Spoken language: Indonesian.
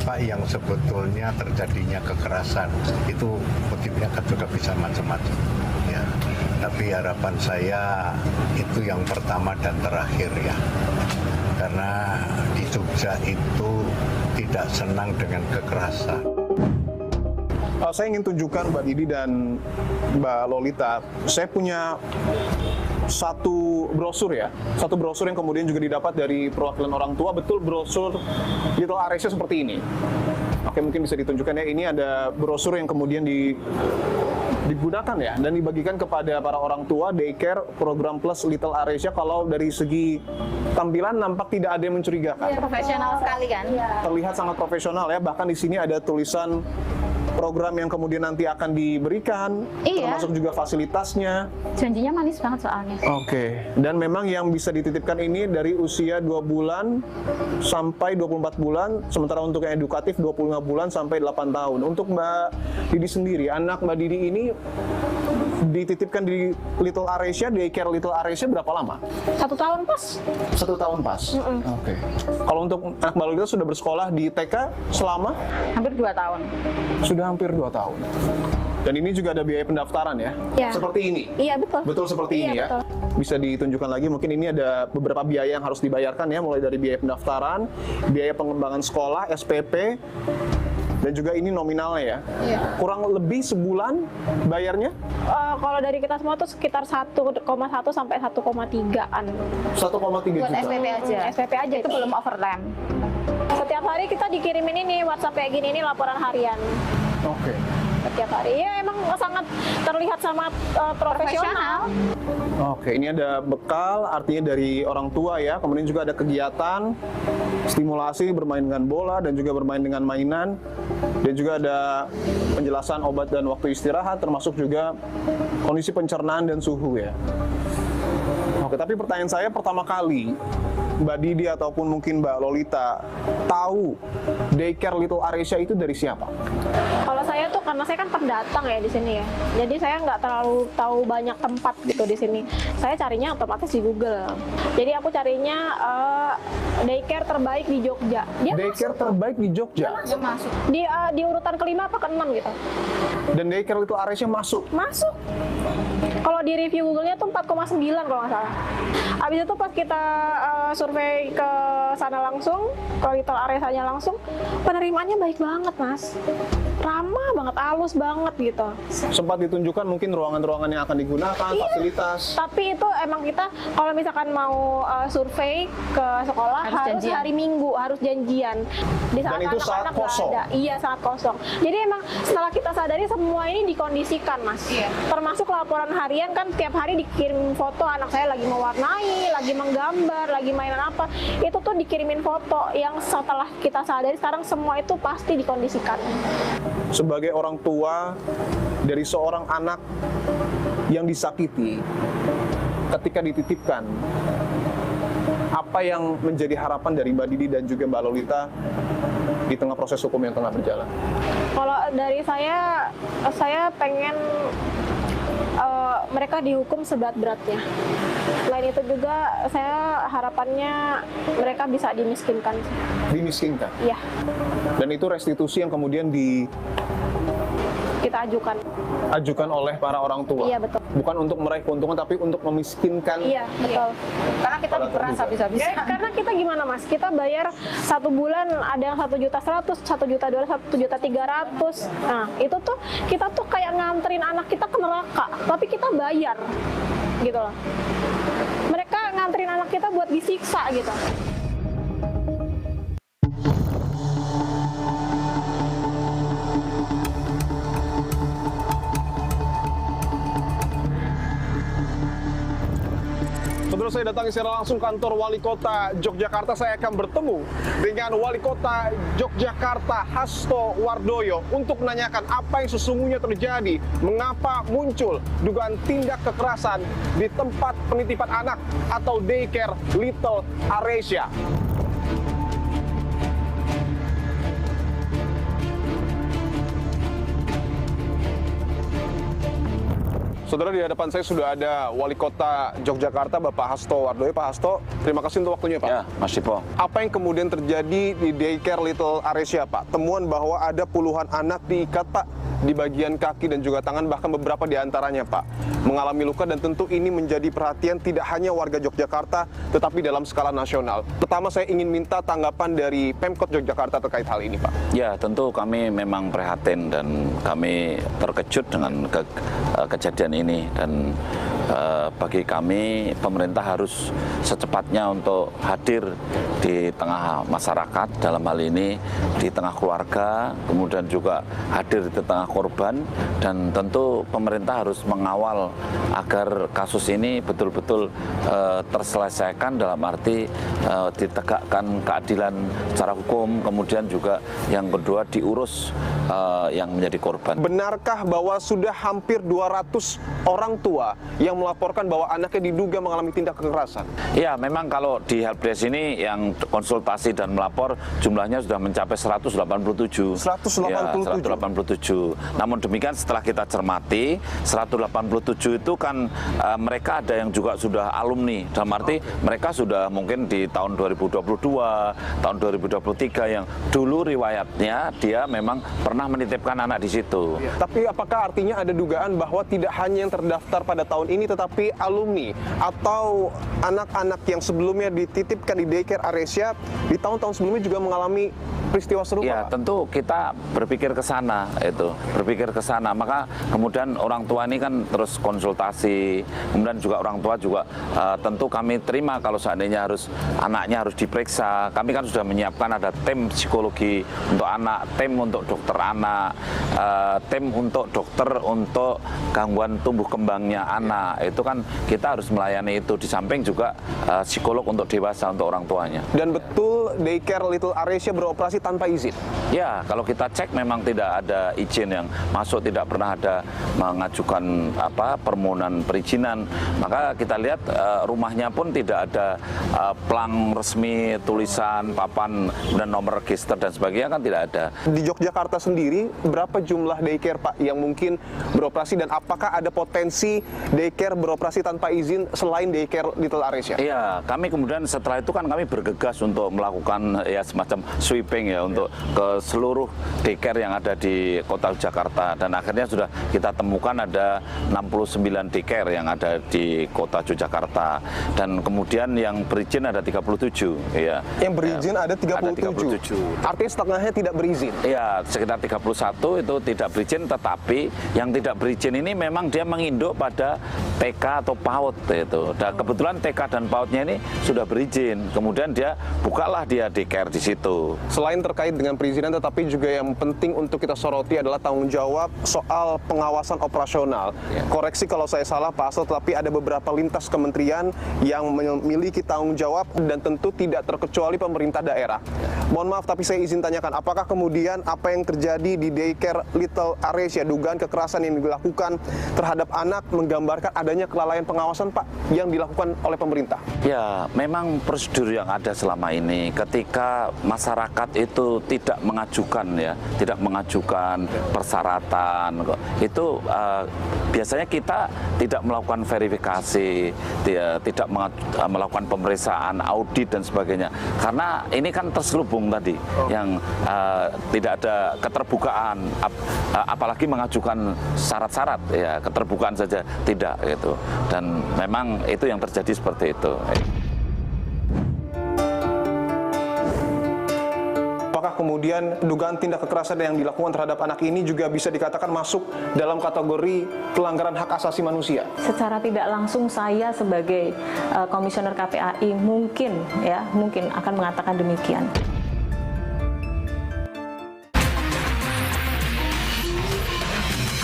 dampak yang sebetulnya terjadinya kekerasan itu motifnya kan juga bisa macam-macam. Ya. Tapi harapan saya itu yang pertama dan terakhir ya. Karena di Jogja itu tidak senang dengan kekerasan. Saya ingin tunjukkan Mbak Didi dan Mbak Lolita, saya punya satu brosur ya, satu brosur yang kemudian juga didapat dari perwakilan orang tua, betul brosur Little Aresia seperti ini. Oke, mungkin bisa ditunjukkan ya, ini ada brosur yang kemudian digunakan ya, dan dibagikan kepada para orang tua daycare program plus Little Aresia. Kalau dari segi tampilan nampak tidak ada yang mencurigakan. Ya, profesional sekali kan? Terlihat sangat profesional ya, bahkan di sini ada tulisan program yang kemudian nanti akan diberikan, termasuk juga fasilitasnya. Janjinya manis banget soalnya. Oke, dan memang yang bisa dititipkan ini dari usia 2 bulan sampai 24 bulan, sementara untuk yang edukatif 25 bulan sampai 8 tahun. Untuk Mbak Didi sendiri, anak Mbak Didi ini dititipkan di Little Aresia, daycare Little Aresia berapa lama? 1 tahun pas. 1 tahun pas? Oke. Kalau untuk anak Mbak Lolita sudah bersekolah di TK selama? Hampir 2 tahun. Sudah hampir 2 tahun. Dan ini juga ada biaya pendaftaran ya? Ya. Seperti ini? Iya, betul. Betul seperti ini ya? Betul. Bisa ditunjukkan lagi, mungkin ini ada beberapa biaya yang harus dibayarkan ya, mulai dari biaya pendaftaran, biaya pengembangan sekolah, SPP, dan juga ini nominalnya ya? Iya. Kurang lebih sebulan bayarnya? Kalau dari kita semua tuh sekitar 1,1 sampai 1,3-an. 1,3 Buat juta? SPP aja. SPP aja, itu belum overtime. Setiap hari kita dikirimin ini WhatsApp kayak gini, ini laporan harian. Oke. Setiap hari. Ya emang sangat terlihat sangat profesional. Oke, ini ada bekal, artinya dari orang tua ya. Kemudian juga ada kegiatan, stimulasi bermain dengan bola dan juga bermain dengan mainan. Dan juga ada penjelasan obat dan waktu istirahat, termasuk juga kondisi pencernaan dan suhu ya. Oke, tapi pertanyaan saya pertama kali, Mbak Didi ataupun mungkin Mbak Lolita tahu daycare Little Aresia itu dari siapa? Kalau saya tuh karena saya kan pendatang ya di sini ya, jadi saya nggak terlalu tahu banyak tempat gitu di sini. Saya carinya otomatis di Google. Jadi aku carinya daycare terbaik di Jogja. Dia Daycare terbaik di Jogja. masuk. Di urutan kelima apa keenam gitu. Dan daycare Little Aresia masuk. Masuk. Kalau di review Google-nya tuh 4,9 kalau nggak salah. Abis itu pas kita survei ke sana langsung, ke Little Aresia-nya langsung, penerimaannya baik banget mas. Ramah banget, halus banget gitu. Sempat ditunjukkan mungkin ruangan-ruangan yang akan digunakan, Iya. fasilitas. Tapi itu emang kita kalau misalkan mau survei ke sekolah harus hari Minggu, harus janjian. Di saat Dan itu saat anak-anak nggak kosong. ada. Iya, saat kosong. Jadi emang setelah kita sadari semua ini dikondisikan, Mas. Iya. Termasuk laporan harian kan tiap hari dikirim foto anak saya lagi mewarnai, lagi menggambar, lagi mainan apa. Itu tuh dikirimin foto yang setelah kita sadari sekarang semua itu pasti dikondisikan. Sebagai orang tua dari seorang anak yang disakiti ketika dititipkan, apa yang menjadi harapan dari Mbak Didi dan juga Mbak Lolita di tengah proses hukum yang tengah berjalan? Kalau dari saya pengen mereka dihukum seberat-beratnya. Selain itu juga saya harapannya mereka bisa dimiskinkan. Dimiskinkan? Iya, Dan itu restitusi yang kemudian kita ajukan. diajukan oleh para orang tua? Iya, betul. Bukan untuk meraih keuntungan, tapi untuk memiskinkan? Iya, betul. Karena kita diperas habis-habisan. Karena kita gimana mas? Kita bayar 1 bulan ada yang 1.100.000, 1.200.000, 1.300.000. Nah itu tuh kita tuh kayak nganterin anak kita ke neraka, tapi kita bayar, gitu loh. Mereka nganterin anak kita buat disiksa gitu. Saudara, saya datangi secara langsung kantor Wali Kota Yogyakarta. Saya akan bertemu dengan Wali Kota Yogyakarta Hasto Wardoyo untuk menanyakan apa yang sesungguhnya terjadi, mengapa muncul dugaan tindak kekerasan di tempat penitipan anak atau daycare Little Aresia. Saudara, di hadapan saya sudah ada Wali Kota Yogyakarta, Bapak Hasto Wardoyo. Pak Hasto, terima kasih untuk waktunya, Pak. Ya, Mas Dipo. Apa yang kemudian terjadi di daycare Little Aresia, Pak? Temuan bahwa ada puluhan anak diikat, Pak, di bagian kaki dan juga tangan, bahkan beberapa di antaranya, Pak, mengalami luka, dan tentu ini menjadi perhatian tidak hanya warga Yogyakarta, tetapi dalam skala nasional. Pertama, saya ingin minta tanggapan dari Pemkot Yogyakarta terkait hal ini, Pak. Ya, tentu kami memang prihatin dan kami terkejut dengan kejadian ini, dan bagi kami pemerintah harus secepatnya untuk hadir di tengah masyarakat, dalam hal ini di tengah keluarga, kemudian juga hadir di tengah korban, dan tentu pemerintah harus mengawal agar kasus ini betul-betul terselesaikan, dalam arti ditegakkan keadilan secara hukum, kemudian juga yang kedua diurus yang menjadi korban. Benarkah bahwa sudah hampir 200 orang tua yang melaporkan bahwa anaknya diduga mengalami tindak kekerasan? Ya, memang kalau di helpdesk ini yang konsultasi dan melapor jumlahnya sudah mencapai 187. 187. Ya, 187. Namun demikian setelah kita cermati, 187 itu kan mereka ada yang juga sudah alumni. Dalam arti mereka sudah mungkin di tahun 2022, tahun 2023 yang dulu riwayatnya dia memang pernah menitipkan anak di situ. Tapi apakah artinya ada dugaan bahwa tidak hanya yang terdaftar pada tahun ini, tetapi alumni atau anak-anak yang sebelumnya dititipkan di daycare Aresia di tahun-tahun sebelumnya juga mengalami peristiwa serupa? Ya, tentu kita berpikir ke sana, berpikir ke sana. Maka kemudian orang tua ini kan terus konsultasi, kemudian juga orang tua juga tentu kami terima kalau seandainya anaknya harus diperiksa. Kami kan sudah menyiapkan ada tim psikologi untuk anak, tim untuk dokter anak, tim untuk dokter untuk gangguan tumbuh kembangnya anak. Itu kan kita harus melayani itu, di samping juga psikolog untuk dewasa untuk orang tuanya. Dan betul daycare Little Aresia beroperasi tanpa izin? Ya, kalau kita cek memang tidak ada izin yang masuk, tidak pernah ada mengajukan permohonan perizinan. Maka kita lihat rumahnya pun tidak ada plang resmi, tulisan, papan, dan nomor register dan sebagainya, kan tidak ada. Di Yogyakarta sendiri, berapa jumlah daycare, Pak, yang mungkin beroperasi, dan apakah ada potensi daycare beroperasi tanpa izin selain daycare Little Aresia? Iya, kami kemudian setelah itu kan kami bergegas untuk melakukan ya semacam sweeping ya untuk ke seluruh daycare yang ada di Kota Jakarta, dan akhirnya sudah kita temukan ada 69 daycare yang ada di Kota Yogyakarta, dan kemudian yang berizin ada 37 ya. Yang berizin ada 37. Artinya setengahnya tidak berizin? Iya, sekitar 31 itu tidak berizin, tetapi yang tidak berizin ini memang dia menginduk pada TK atau PAUD itu. Dan kebetulan TK dan PAUD-nya ini sudah berizin. Kemudian dia bukalah dia daycare di situ. Selain terkait dengan perizinan, tetapi juga yang penting untuk kita soroti adalah tanggung jawab soal pengawasan operasional. Koreksi kalau saya salah, Pak Hasto, tetapi ada beberapa lintas kementerian yang memiliki tanggung jawab, dan tentu tidak terkecuali pemerintah daerah. Mohon maaf, tapi saya izin tanyakan, apakah kemudian apa yang terjadi di daycare Little Aresia, dugaan kekerasan yang dilakukan terhadap anak, menggambarkan adanya kelalaian pengawasan, Pak, yang dilakukan oleh pemerintah? Ya, memang prosedur yang ada selama ini ketika masyarakat itu tidak mengajukan persyaratan, itu biasanya kita tidak melakukan verifikasi, tidak melakukan pemeriksaan, audit dan sebagainya, karena ini kan terselubung tadi yang tidak ada keterbukaan, apalagi mengajukan syarat-syarat, ya keterbukaan saja tidak gitu, dan memang itu yang terjadi seperti itu. Apakah kemudian dugaan tindak kekerasan yang dilakukan terhadap anak ini juga bisa dikatakan masuk dalam kategori pelanggaran hak asasi manusia? Secara tidak langsung saya sebagai komisioner KPAI mungkin akan mengatakan demikian.